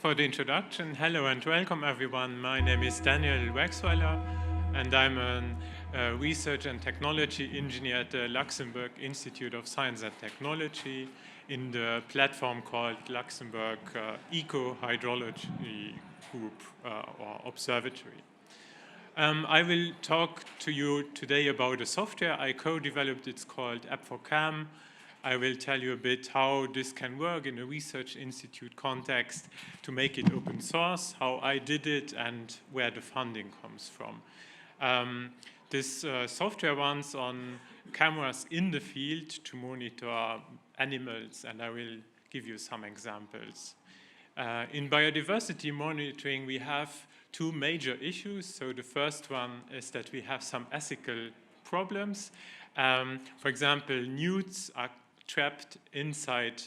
For the introduction. Hello and welcome everyone. My name is Daniel Waxweiler and I'm a research and technology engineer at the Luxembourg Institute of Science and Technology in the platform called Luxembourg Eco Hydrology Group or Observatory. I will talk to you today about a software I co-developed. It's called App4Cam. I will tell you a bit how this can work in a research institute context to make it open source, how I did it, and where the funding comes from. This software runs on cameras in the field to monitor animals, and I will give you some examples. In biodiversity monitoring, we have two major issues. So the first one is that we have some ethical problems. For example, newts are trapped inside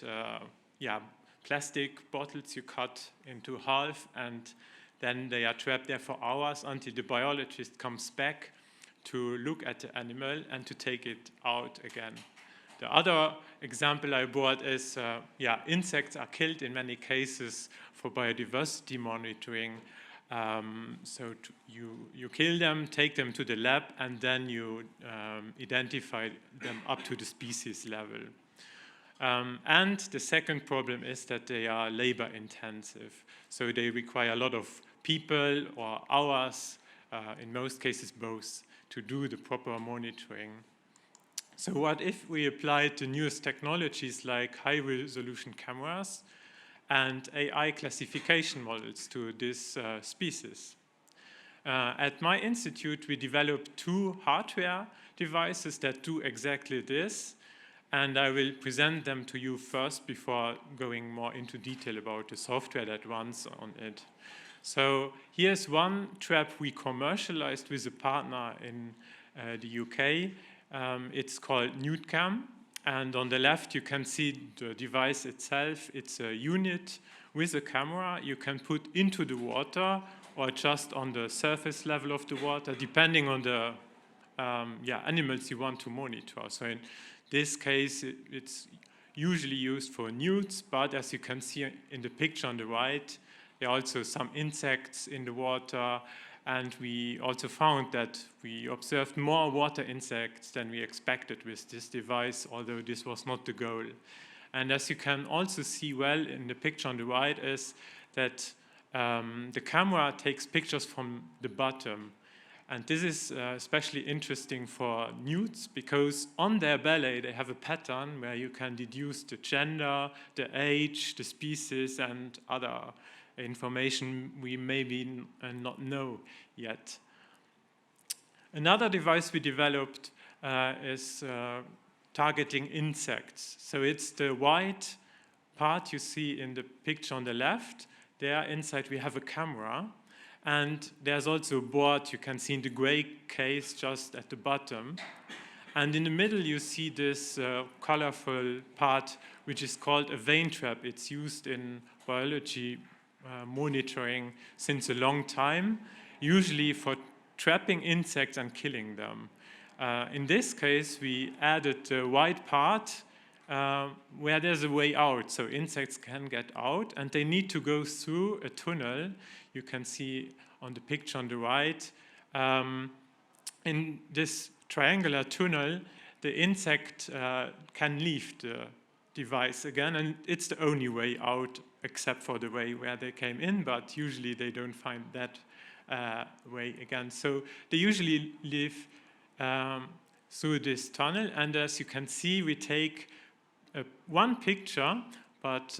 plastic bottles you cut into half, and then they are trapped there for hours until the biologist comes back to look at the animal and to take it out again. The other example I brought is, insects are killed in many cases for biodiversity monitoring. You kill them, take them to the lab, and then you identify them up to the species level. And the second problem is that they are labor intensive. So they require a lot of people or hours, in most cases both, to do the proper monitoring. So what if we applied the newest technologies like high-resolution cameras and AI classification models to this species? At my institute, we developed two hardware devices that do exactly this, and I will present them to you first before going more into detail about the software that runs on it. So here's one trap we commercialized with a partner in the UK. It's called NewtCam, and on the left you can see the device itself. It's a unit with a camera you can put into the water or just on the surface level of the water, depending on the animals you want to monitor. So in this case, it's usually used for newts, but as you can see in the picture on the right, there are also some insects in the water, and we also found that we observed more water insects than we expected with this device, although this was not the goal. And as you can also see well in the picture on the right is that the camera takes pictures from the bottom. And this is especially interesting for newts because on their belly they have a pattern where you can deduce the gender, the age, the species, and other information we maybe not know yet. Another device we developed is targeting insects. So it's the white part you see in the picture on the left. There inside we have a camera. And there's also a board you can see in the gray case just at the bottom. And in the middle you see this colorful part which is called a vein trap. It's used in biology monitoring since a long time, usually for trapping insects and killing them. In this case we added the white part where there's a way out, so insects can get out, and they need to go through a tunnel. You can see on the picture on the right. In this triangular tunnel, the insect can leave the device again, and it's the only way out except for the way where they came in, but usually they don't find that way again. So they usually live through this tunnel, and as you can see, we take one picture, but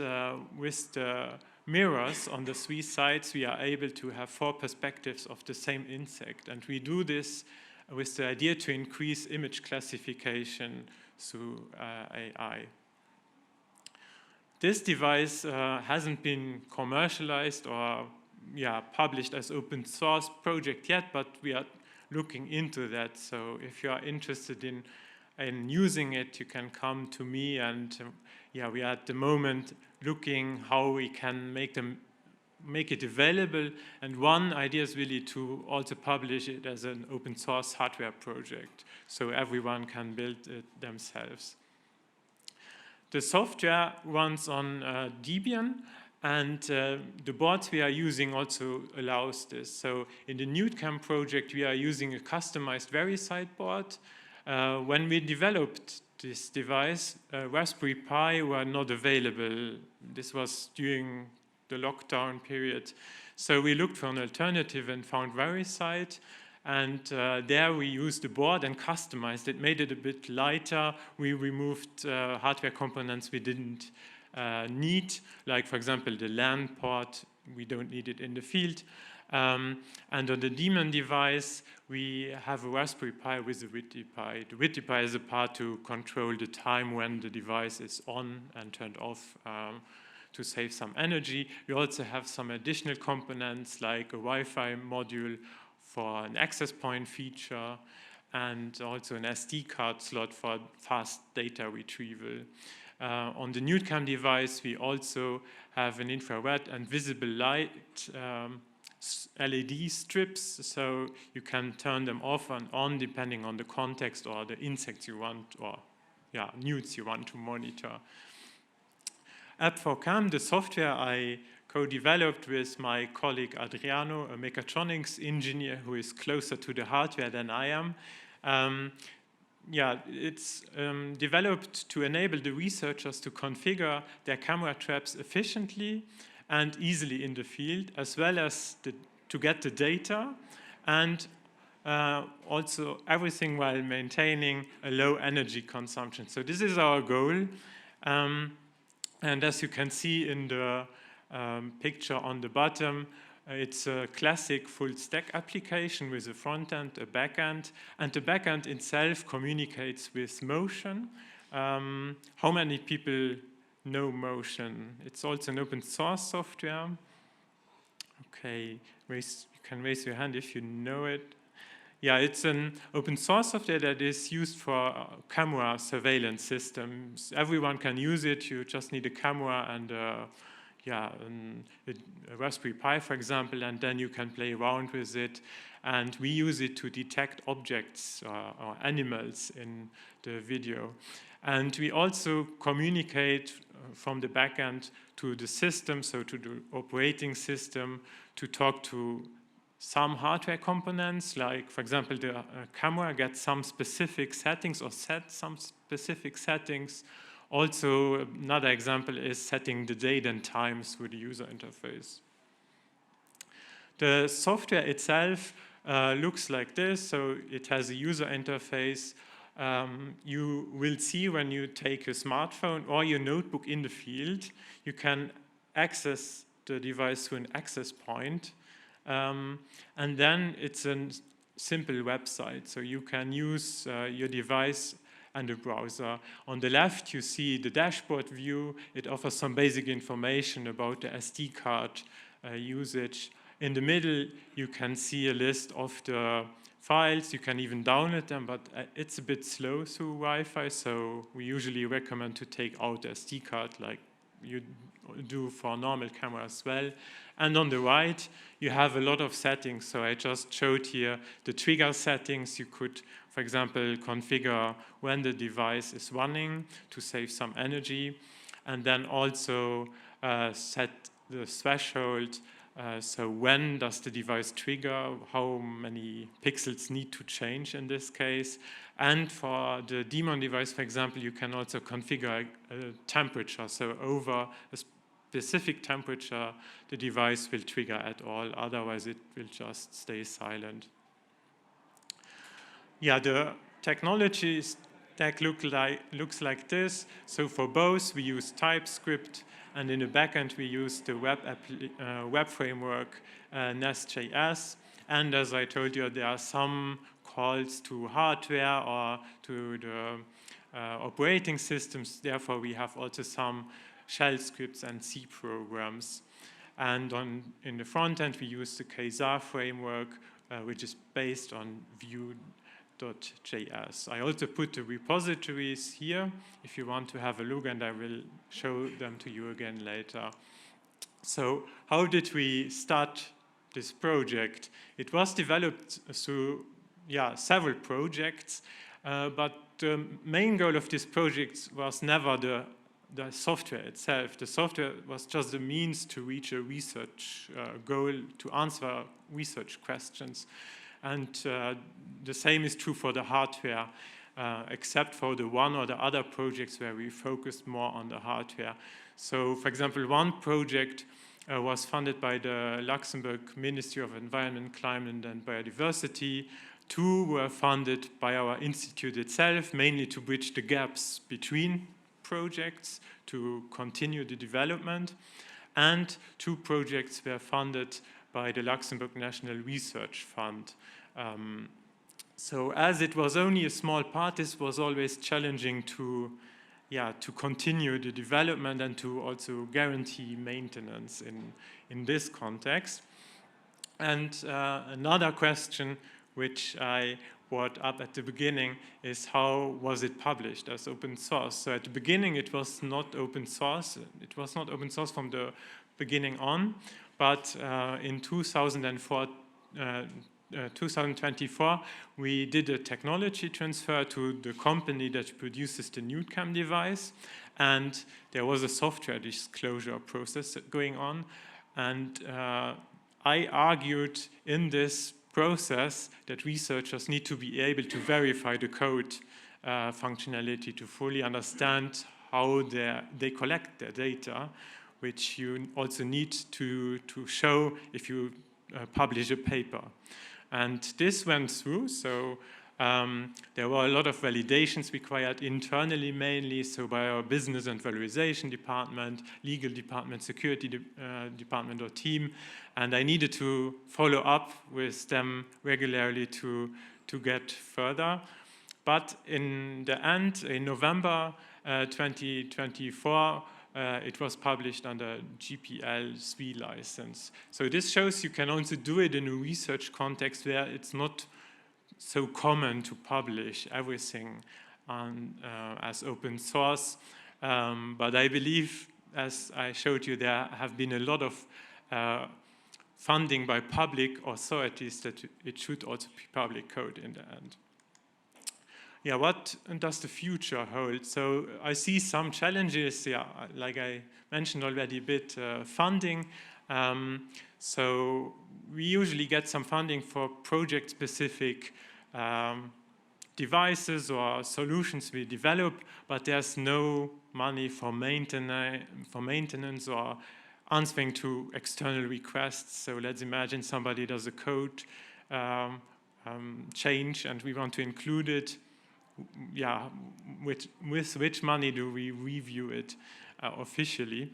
with the mirrors on the three sides, we are able to have four perspectives of the same insect. And we do this with the idea to increase image classification through AI. This device hasn't been commercialized or published as open source project yet, but we are looking into that. So if you are interested in using it, you can come to me, and we are at the moment looking how we can make it available. And one idea is really to also publish it as an open source hardware project, so everyone can build it themselves. The software runs on Debian, And the boards we are using also allows this. So in the NudeCam project, we are using a customized VeriSight board. When we developed this device, Raspberry Pi were not available. This was during the lockdown period. So we looked for an alternative and found VeriSight. And there we used the board and customized it, made it a bit lighter. We removed hardware components we didn't need, like, for example, the LAN port. We don't need it in the field. And on the daemon device, we have a Raspberry Pi with a WittyPi. The WittyPi is a part to control the time when the device is on and turned off to save some energy. We also have some additional components like a Wi-Fi module for an access point feature, and also an SD card slot for fast data retrieval. On the NudeCam device, we also have an infrared and visible light LED strips, so you can turn them off and on depending on the context or the insects you want, or nudes you want to monitor. App4Cam, the software I co-developed with my colleague Adriano, a mechatronics engineer who is closer to the hardware than I am. It's developed to enable the researchers to configure their camera traps efficiently and easily in the field, as well as to get the data, and also everything while maintaining a low energy consumption. So this is our goal. And as you can see in the picture on the bottom, it's a classic full stack application with a front end, a back end, and the back end itself communicates with motion. How many people know motion? It's also an open source software. Okay, you can raise your hand if you know it. Yeah, it's an open source software that is used for camera surveillance systems. Everyone can use it. You just need a camera and a Raspberry Pi, for example, and then you can play around with it. And we use it to detect objects or animals in the video. And we also communicate from the back end to the system, so to the operating system, to talk to some hardware components, like, for example, the camera gets some specific settings or set some specific settings. Also, another example is setting the date and times with the user interface. The software itself looks like this. So it has a user interface. You will see when you take a smartphone or your notebook in the field, you can access the device through an access point. And then it's a simple website. So you can use your device and a browser. On the left, you see the dashboard view. It offers some basic information about the SD card usage. In the middle, you can see a list of the files. You can even download them, but it's a bit slow through Wi-Fi, so we usually recommend to take out the SD card like you do for a normal camera as well. And on the right, you have a lot of settings. So I just showed here the trigger settings. You could, for example, configure when the device is running to save some energy, and then also set the threshold. So when does the device trigger, how many pixels need to change in this case. And for the daemon device, for example, you can also configure a temperature. So over a specific temperature, the device will trigger at all. Otherwise, it will just stay silent. Yeah, the technology stack looks like this. So for both, we use TypeScript, and in the backend, we use the web framework Nest.js. And as I told you, there are some calls to hardware or to the operating systems. Therefore, we have also some shell scripts and C programs. And in the front end, we use the Quasar framework, which is based on Vue.js. I also put the repositories here if you want to have a look, and I will show them to you again later. So how did we start this project? It was developed through several projects, but the main goal of this project was never the the software itself. The software was just a means to reach a research goal, to answer research questions. And the same is true for the hardware, except for the one or the other projects where we focused more on the hardware. So, for example, one project was funded by the Luxembourg Ministry of Environment, Climate and Biodiversity. Two were funded by our institute itself, mainly to bridge the gaps between projects, to continue the development. And two projects were funded by the Luxembourg National Research Fund. So as it was only a small part, this was always challenging to continue the development and to also guarantee maintenance in this context. And another question which I brought up at the beginning is how was it published as open source? So at the beginning it was not open source. It was not open source from the beginning on, but in 2024, we did a technology transfer to the company that produces the NewCam device, and there was a software disclosure process going on. And I argued in this process that researchers need to be able to verify the code functionality to fully understand how they collect their data, which you also need to show if you publish a paper. And this went through, so there were a lot of validations required internally mainly, so by our business and valorization department, legal department, security department or team, and I needed to follow up with them regularly to get further. But in the end, in November 2024, it was published under GPL 3 license. So this shows you can also do it in a research context where it's not so common to publish everything as open source. But I believe, as I showed you, there have been a lot of funding by public authorities that it should also be public code in the end. Yeah, what does the future hold? So I see some challenges, like I mentioned already a bit, funding. So we usually get some funding for project-specific devices or solutions we develop, but there's no money for maintenance or answering to external requests. So let's imagine somebody does a code change and we want to include it. With which money do we review it officially?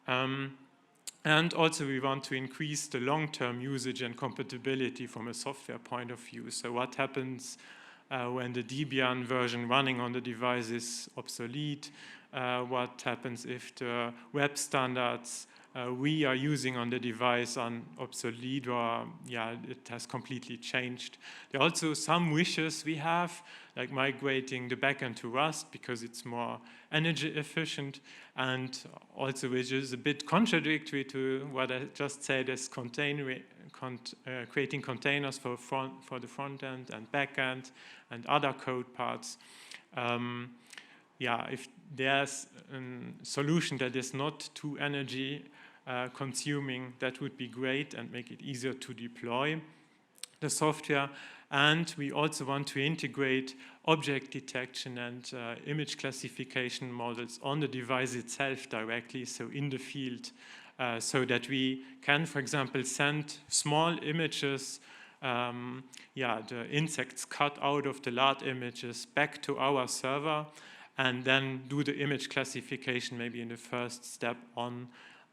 And also we want to increase the long-term usage and compatibility from a software point of view. So what happens when the Debian version running on the device is obsolete? What happens if the web standards we are using on the device are obsolete, or it has completely changed? There are also some wishes we have, like migrating the backend to Rust because it's more energy efficient, and also which is a bit contradictory to what I just said as creating containers for the front end and back end and other code parts. If there's a solution that is not too energy consuming, that would be great and make it easier to deploy the software. And we also want to integrate object detection and image classification models on the device itself directly, so in the field, so that we can, for example, send small images, the insects cut out of the large images back to our server, and then do the image classification maybe in the first step on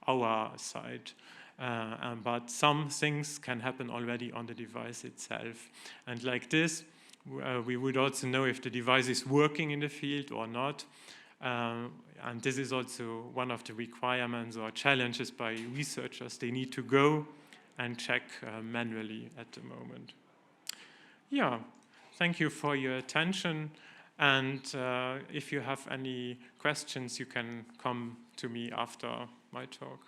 our side. But some things can happen already on the device itself. And like this, we would also know if the device is working in the field or not. And this is also one of the requirements or challenges by researchers. They need to go and check manually at the moment. Yeah, thank you for your attention. And if you have any questions, you can come to me after my talk.